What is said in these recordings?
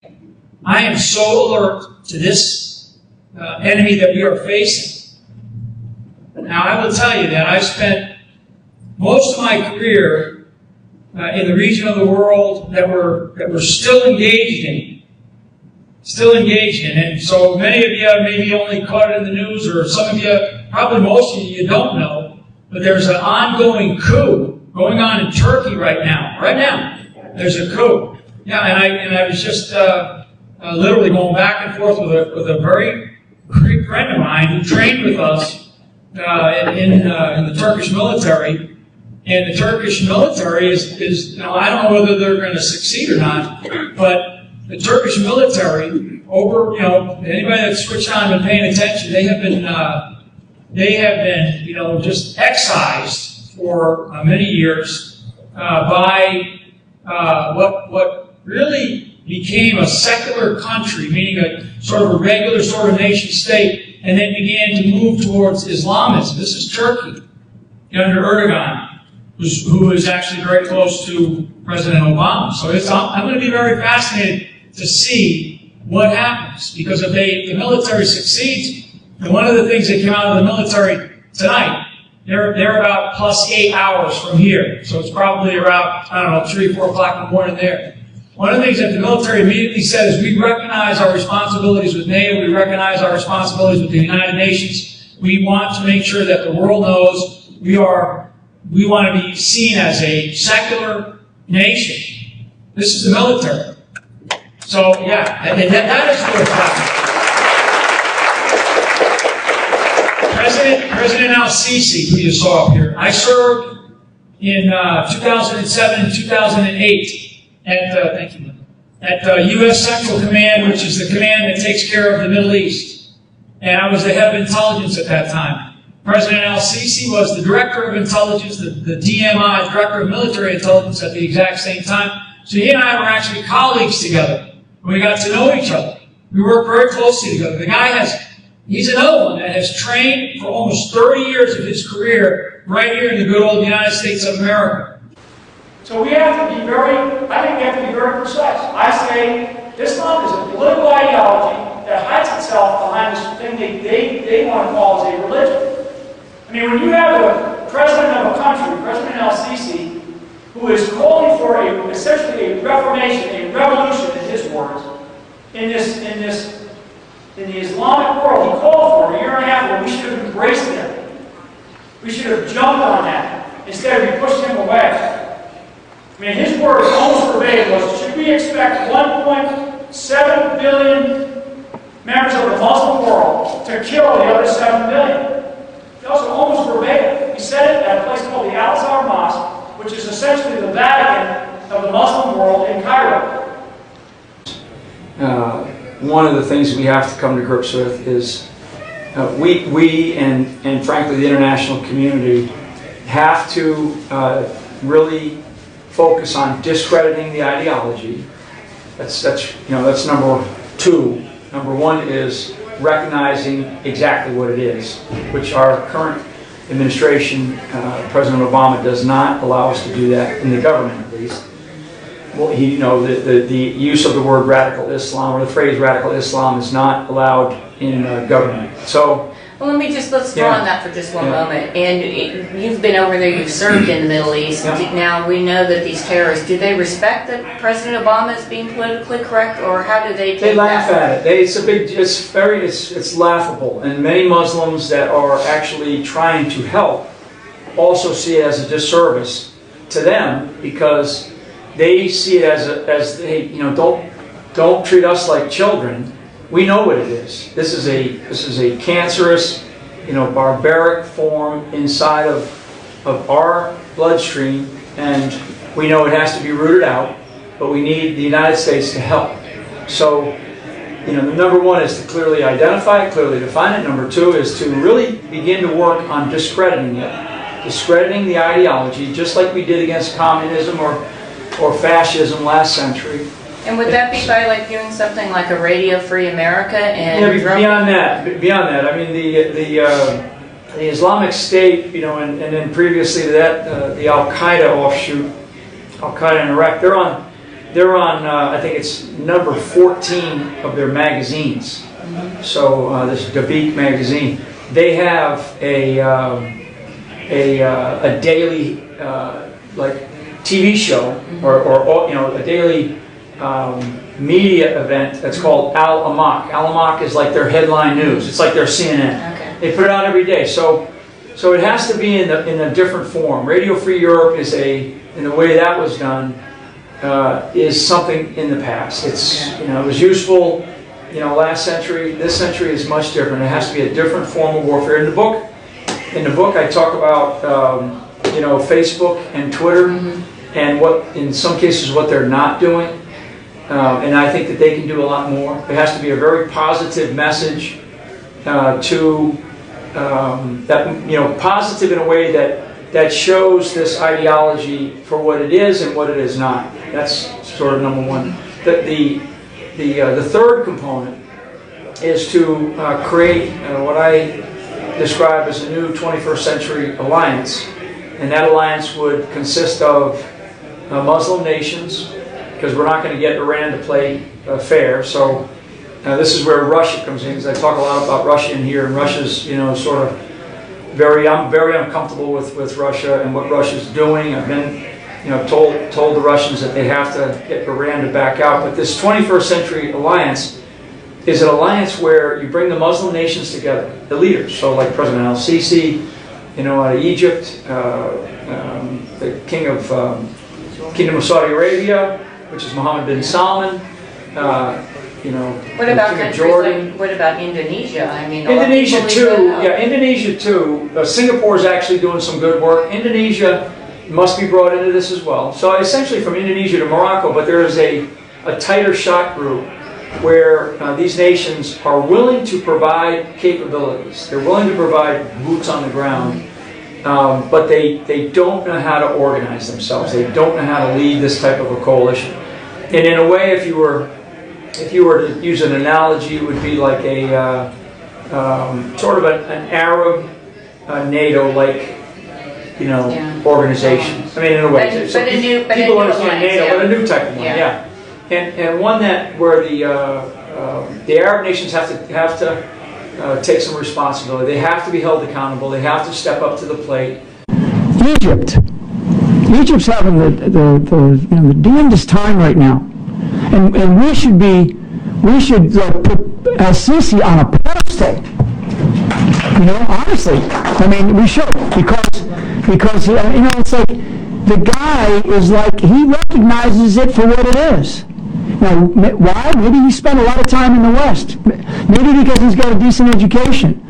I am so alert to this enemy that we are facing. Now, I will tell you that I spent most of my career in the region of the world that we're still engaged in. And so many of you maybe only caught it in the news, or some of you, probably most of you don't know, but there's an ongoing coup going on in Turkey right now. Right now, there's a coup. Yeah, and I was just literally going back and forth with a very great friend of mine who trained with us in the Turkish military. And the Turkish military is I don't know whether they're going to succeed or not, but the Turkish military, anybody that's switched on and been paying attention, they have been just excised for many years by what really became a secular country, meaning a sort of a regular sort of nation state, and then began to move towards Islamism. This is Turkey under Erdogan, who is actually very close to President Obama. So I'm going to be very fascinated to see what happens, because if the military succeeds, and one of the things that came out of the military tonight, they're about plus 8 hours from here, so it's probably about 3, 4 o'clock in the morning there. One of the things that the military immediately said is, we recognize our responsibilities with NATO, we recognize our responsibilities with the United Nations. We want to make sure that the world knows we want to be seen as a secular nation. This is the military. So, yeah, that is what's happening. President Al-Sisi, who you saw up here, I served in 2007 and 2008 at U.S. Central Command, which is the command that takes care of the Middle East. And I was the head of intelligence at that time. President Al-Sisi was the director of intelligence, the DMI, director of military intelligence, at the exact same time. So he and I were actually colleagues together. We got to know each other. We worked very closely together. The guy he's another one that has trained for almost 30 years of his career right here in the good old United States of America. So we have to be very precise. I say Islam is a political ideology that hides itself behind this thing they want to call as a religion. I mean, when you have the president of a country, President Al-Sisi, who is calling for essentially a reformation, a revolution, in his words, in the Islamic world, he called for a year and a half ago. We should have embraced him. We should have jumped on that instead of we pushed him away. I mean, his words almost verbatim was, should we expect 1.7 billion members of the Muslim world to kill the other 7 billion? That was almost verbatim. He said it at a place called the Al-Azhar Mosque, which is essentially the Vatican of the Muslim world in Cairo. One of the things we have to come to grips with is we and frankly the international community have to really focus on discrediting the ideology. That's number two. Number one is recognizing exactly what it is, which our current administration, President Obama, does not allow us to do that, in the government at least. Well, the use of the word radical Islam, or the phrase radical Islam, is not allowed in government. So, well, let's draw on that for just one moment. And you've been over there, you've served in the Middle East. Yeah. Now we know that these terrorists, do they respect that President Obama is being politically correct, or how do they take that? They laugh at it. It's laughable. And many Muslims that are actually trying to help also see it as a disservice to them, because they see it as hey, don't treat us like children. We know what it is. This is a cancerous, barbaric form inside of our bloodstream, and we know it has to be rooted out, but we need the United States to help. So, the number one is to clearly identify it, clearly define it. Number two is to really begin to work on discrediting it, discrediting the ideology, just like we did against communism or fascism last century. And would that be by doing something like a Radio Free America and beyond that? I mean, the Islamic State, and then previously to that, the Al Qaeda offshoot, Al Qaeda in Iraq, They're on, I think it's number 14 of their magazines. So this Dabiq magazine, they have a daily like TV show or a daily media event that's called Al Amaq. Al Amaq is like their headline news. It's like their CNN. Okay. They put it out every day. So it has to be in a different form. Radio Free Europe is in the way that was done is something in the past. It's it was useful. Last century. This century is much different. It has to be a different form of warfare. In the book, I talk about Facebook and Twitter, and in some cases what they're not doing. And I think that they can do a lot more. There has to be a very positive message positive in a way that shows this ideology for what it is and what it is not. That's sort of number one. The third component is to create what I describe as a new 21st century alliance, and that alliance would consist of Muslim nations, because we're not going to get Iran to play fair. So this is where Russia comes in, because I talk a lot about Russia in here, and Russia's sort of I'm very uncomfortable with Russia and what Russia's doing. I've been told the Russians that they have to get Iran to back out. But this 21st century alliance is an alliance where you bring the Muslim nations together, the leaders. So like President al-Sisi, out of Egypt, the Kingdom of Saudi Arabia, which is Mohammed bin Salman. What about countries Jordan. What about Indonesia? I mean, Indonesia too. Yeah, Indonesia too. Singapore is actually doing some good work. Indonesia must be brought into this as well. So essentially from Indonesia to Morocco, but there is a tighter shot group where these nations are willing to provide capabilities. They're willing to provide boots on the ground, but they don't know how to organize themselves. They don't know how to lead this type of a coalition. And in a way, if you were to use an analogy, it would be like a sort of an Arab NATO-like organization. I mean, in a way. People understand NATO, but a new type of one. Yeah. And one where the Arab nations have to take some responsibility. They have to be held accountable. They have to step up to the plate. Egypt's having the damnedest time right now, and we should put al-Sisi on a pedestal. Honestly, I mean, we should, because it's like the guy is like, he recognizes it for what it is. Now, why? Maybe he spent a lot of time in the West. Maybe because he's got a decent education.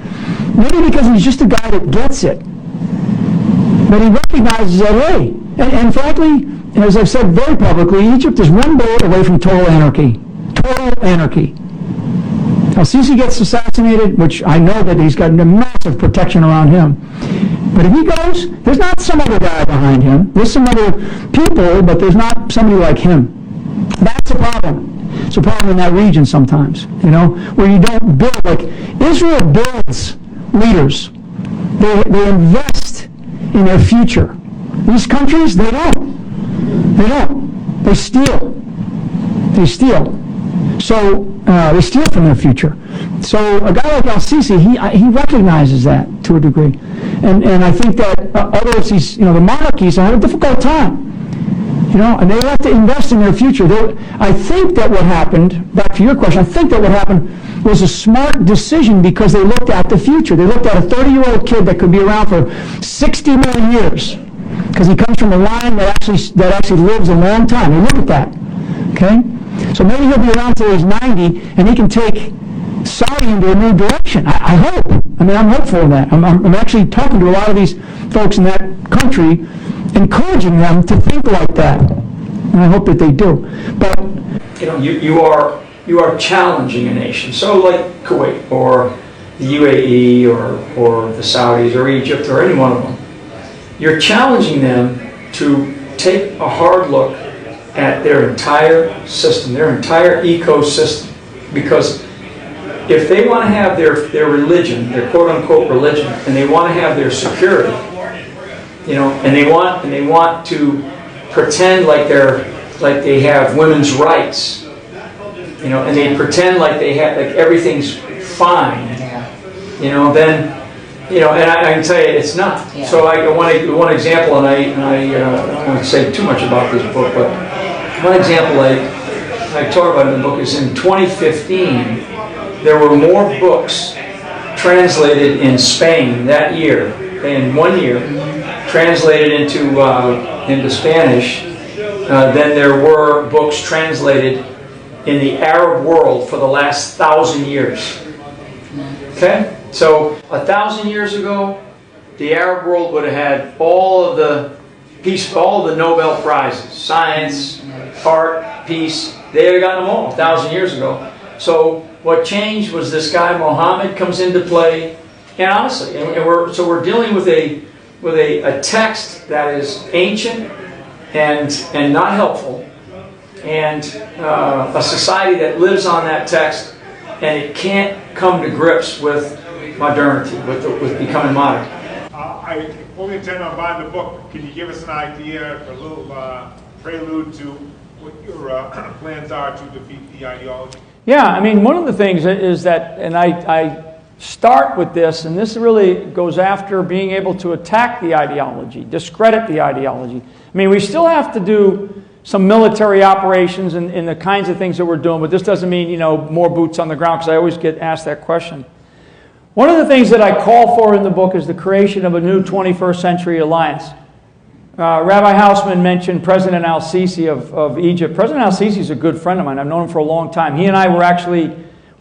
Maybe because he's just a guy that gets it. But he recognizes that, hey, and frankly, as I've said very publicly, Egypt is one bullet away from total anarchy. Total anarchy. Al-Sisi gets assassinated, which I know that he's got massive protection around him. But if he goes, there's not some other guy behind him. There's some other people, but there's not somebody like him. That's a problem. It's a problem in that region sometimes, where you don't build. Like Israel builds leaders. They invest in their future. These countries, they don't. They steal. So they steal from their future. So a guy like al-Sisi, he recognizes that to a degree, and I think that others, the monarchies have a difficult time. And they have to invest in their future. I think that what happened, back to your question, I think that what happened was a smart decision because they looked at the future. They looked at a 30-year-old kid that could be around for 60 more years because he comes from a line that actually lives a long time. They look at that. Okay? So maybe he'll be around till he's 90 and he can take Saudi into a new direction. I hope. I mean, I'm hopeful in that. I'm actually talking to a lot of these folks in that country, encouraging them to think like that. And I hope that they do. But you are challenging a nation. So like Kuwait or the UAE or the Saudis or Egypt or any one of them. You're challenging them to take a hard look at their entire system, their entire ecosystem. Because if they want to have their religion, their quote-unquote religion, and they want to have their security, and they want to pretend like they're like they have women's rights, you know, and they pretend like they have, like everything's fine, you know, then, you know, and I can tell you it's not. Yeah. So one example, and I don't want to say too much about this book, but one example I talk about in the book is in 2015, there were more books translated in Spain that year, in 1 year, translated into Spanish, than there were books translated in the Arab world for the last 1,000 years. Okay? So 1,000 years ago, the Arab world would have had all of the Nobel Prizes, science, art, peace. They had gotten them all 1,000 years ago. So what changed was this guy Muhammad comes into play, and honestly, we're dealing with a text that is ancient and not helpful, and a society that lives on that text, and it can't come to grips with modernity, with becoming modern. I fully intend on buying the book. Can you give us an idea, a little prelude to what your plans are to defeat the ideology? Yeah, I mean, one of the things is that, and I start with this, and this really goes after being able to attack the ideology, discredit the ideology. I mean, we still have to do some military operations and the kinds of things that we're doing, but this doesn't mean, you know, more boots on the ground, because I always get asked that question. One of the things that I call for in the book is the creation of a new 21st century alliance. Rabbi Hausman mentioned President al-Sisi of Egypt. President al-Sisi is a good friend of mine. I've known him for a long time. He and I were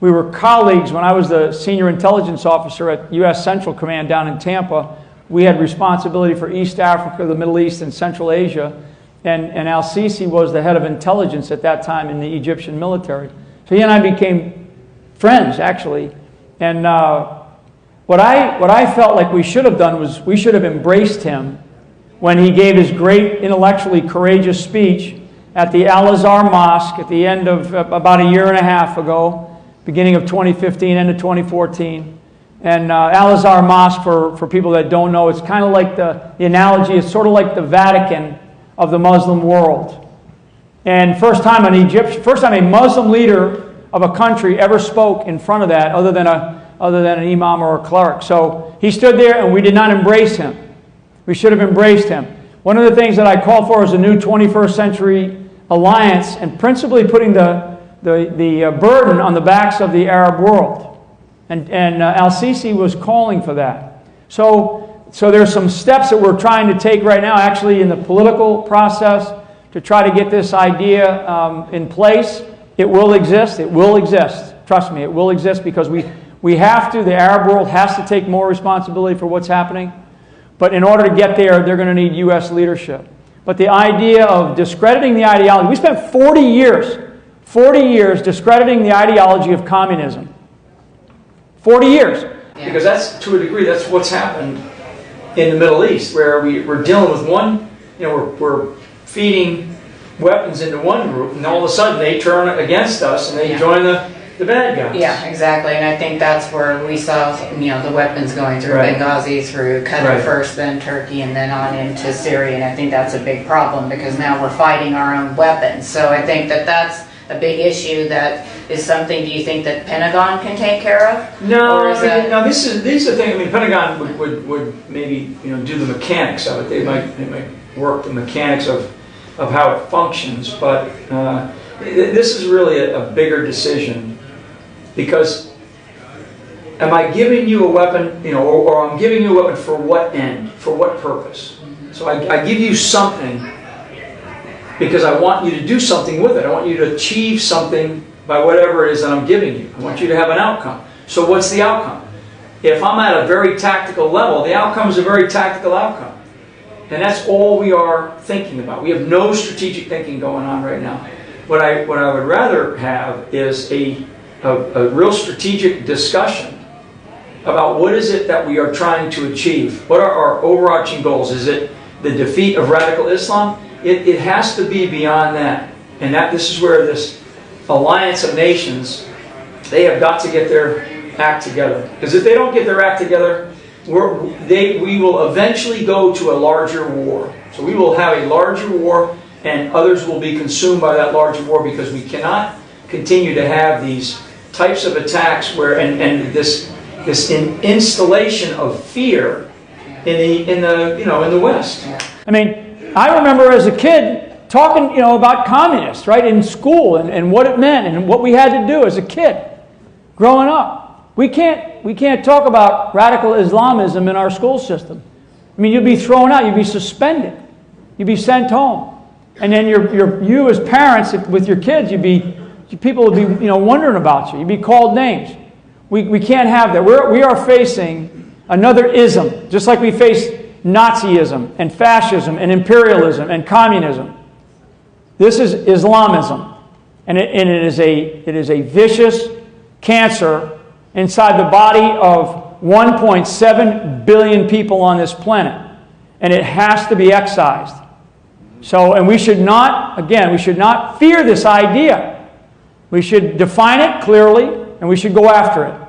were colleagues when I was the senior intelligence officer at U.S. Central Command down in Tampa. We had responsibility for East Africa, the Middle East, and Central Asia. And al-Sisi was the head of intelligence at that time in the Egyptian military. So he and I became friends, actually. And what I felt like we should have done was we should have embraced him when he gave his great intellectually courageous speech at the Al-Azhar Mosque at the end of about a year and a half ago, beginning of 2015, end of 2014. And Al-Azhar Mosque, for people that don't know, it's kind of like the analogy, it's sort of like the Vatican of the Muslim world. And first time a Muslim leader of a country ever spoke in front of that other than an imam or a cleric. So he stood there and we did not embrace him. We should have embraced him. One of the things that I call for is a new 21st century alliance, and principally putting the burden on the backs of the Arab world. And al-Sisi was calling for that. So there's some steps that we're trying to take right now, actually in the political process, to try to get this idea in place. It will exist. It will exist. Trust me, it will exist, because we have to, the Arab world has to take more responsibility for what's happening. But in order to get there, they're going to need U.S. leadership. But the idea of discrediting the ideology, we spent 40 years discrediting the ideology of communism. 40 years. Because that's, to a degree, that's what's happened in the Middle East, where we're dealing with one, you know, we're feeding weapons into one group, and all of a sudden they turn against us and they join the bad guys. Yeah, exactly. And I think that's where we saw, you know, the weapons going through Benghazi, through Qatar first, then Turkey, and then on into Syria. And I think that's a big problem, because now we're fighting our own weapons. So I think that that's a big issue. That is something, do you think that Pentagon can take care of? No, these are things. I mean, Pentagon would maybe, you know, do the mechanics of it. They might work the mechanics of how it functions. But this is really a bigger decision. Because am I giving you a weapon, you know, or I'm giving you a weapon for what end, for what purpose? So I give you something because I want you to do something with it. I want you to achieve something by whatever it is that I'm giving you. I want you to have an outcome. So what's the outcome? If I'm at a very tactical level, the outcome is a very tactical outcome. And that's all we are thinking about. We have no strategic thinking going on right now. What I would rather have is a real strategic discussion about what is it that we are trying to achieve. What are our overarching goals? Is it the defeat of radical Islam? It has to be beyond that. And this is where this alliance of nations, they have got to get their act together. Because if they don't get their act together, we will eventually go to a larger war. So we will have a larger war, and others will be consumed by that larger war, because we cannot continue to have these types of attacks where and this installation of fear in the West. I mean, I remember as a kid talking, about communists, right, in school and what it meant and what we had to do as a kid growing up. We can't talk about radical Islamism in our school system. I mean, you'd be thrown out, you'd be suspended, you'd be sent home, and then you as parents with your kids, people would be wondering about you. You'd be called names. We can't have that. We are facing another ism, just like we face Nazism and fascism and imperialism and communism. This is Islamism, and it is a vicious cancer inside the body of 1.7 billion people on this planet, and it has to be excised. So, and we should not fear this idea. We should define it clearly, and we should go after it.